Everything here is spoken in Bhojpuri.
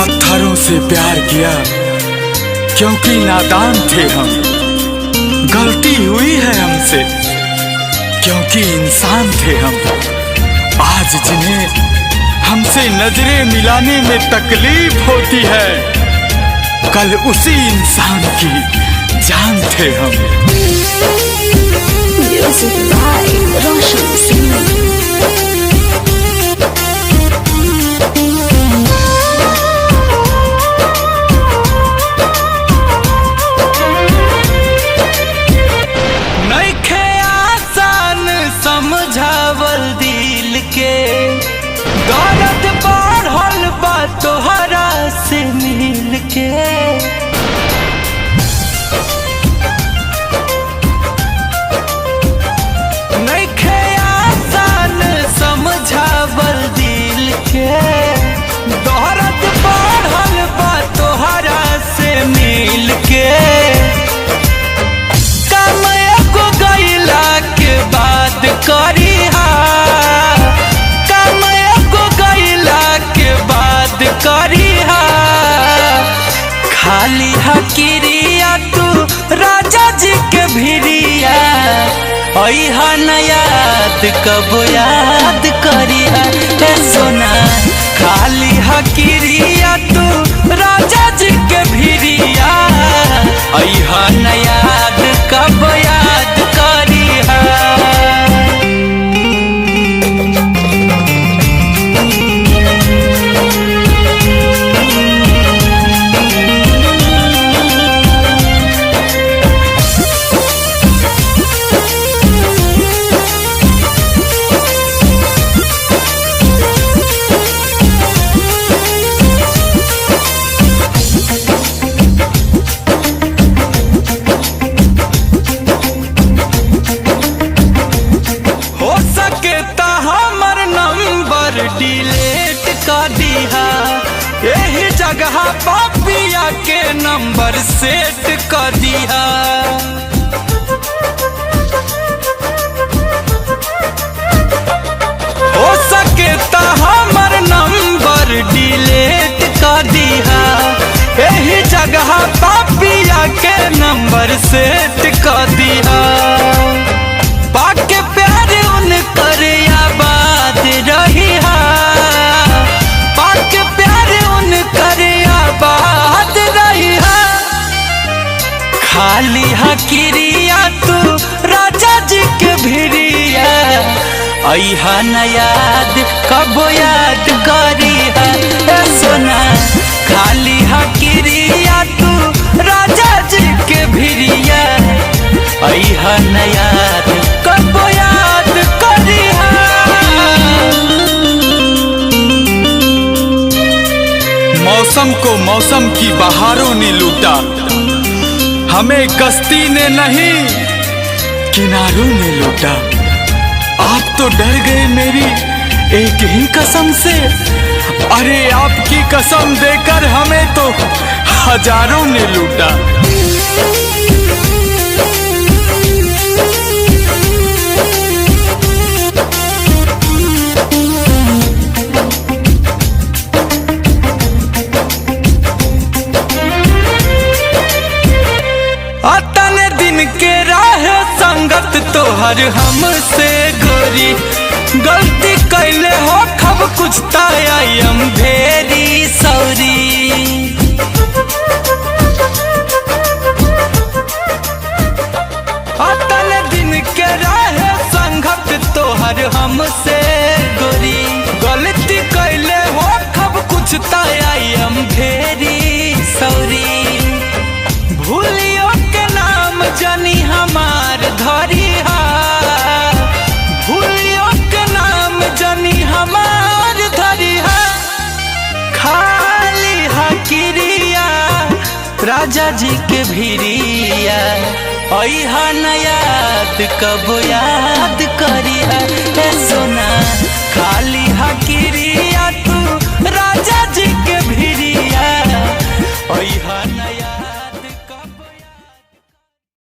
पत्थरों से प्यार किया क्योंकि नादान थे हम। गलती हुई है हमसे क्योंकि इंसान थे हम। आज जिन्हें हमसे नजरें मिलाने में तकलीफ होती है, कल उसी इंसान की जान थे हम। Music by Roshan Singh। समझावल दिल के दर्द बढ़ल बा तोहरा से मिल के। नइखे आसान समझावल दिल के दर्द बढ़ल बा तोहरा से मिल के। करिहा काम एगो गइला के बाद करिहा। खाली हकिरिया तू राजा जी के भिरिया अइहा न याद कब याद करिहा। हे सोना खाली हकिरिया तू राजा जी के भिरिया अइहा न याद कब याद करिहा। डिलीट कर दिया यही जगह पापिया के नंबर सेट कर दिया। हो सके तो हमर नंबर डिलीट कर दिया यही जगह पापिया के नंबर सेट कर दिया। बाके प्यार उनकर आबाद रही खाली हकिरिया तू राजा जी के भिरिया अइहा न याद कब याद करिहा। सोना खाली हकिरिया तू राजा जी के भिरिया अइहा न याद कब याद करिहा। मौसम को मौसम की बहारों ने लूटा, हमें कश्ती ने नहीं किनारों ने लूटा। आप तो डर गए मेरी एक ही कसम से, अरे आपकी कसम देकर हमें तो हजारों ने लूटा। अतने दिन के राह संगत तोहर हमसे गोरी, गलती कैले हो खब कुछ तायम भेरी सौरी। अतने दिन के राह संगत तोहर हमसे गोरी, गलती कैले हो खब कुछ तायम भेरी सौरी। भूलियो के नाम जानी हमार धरिहा, भूलियो के नाम जानी हमार धरिहा। खाली हकिरिया राजा जी के भिरिया अइहा न याद कब याद करिहा। हे सोना खाली हकिरिया तू राजा जी के भिरिया अइहा।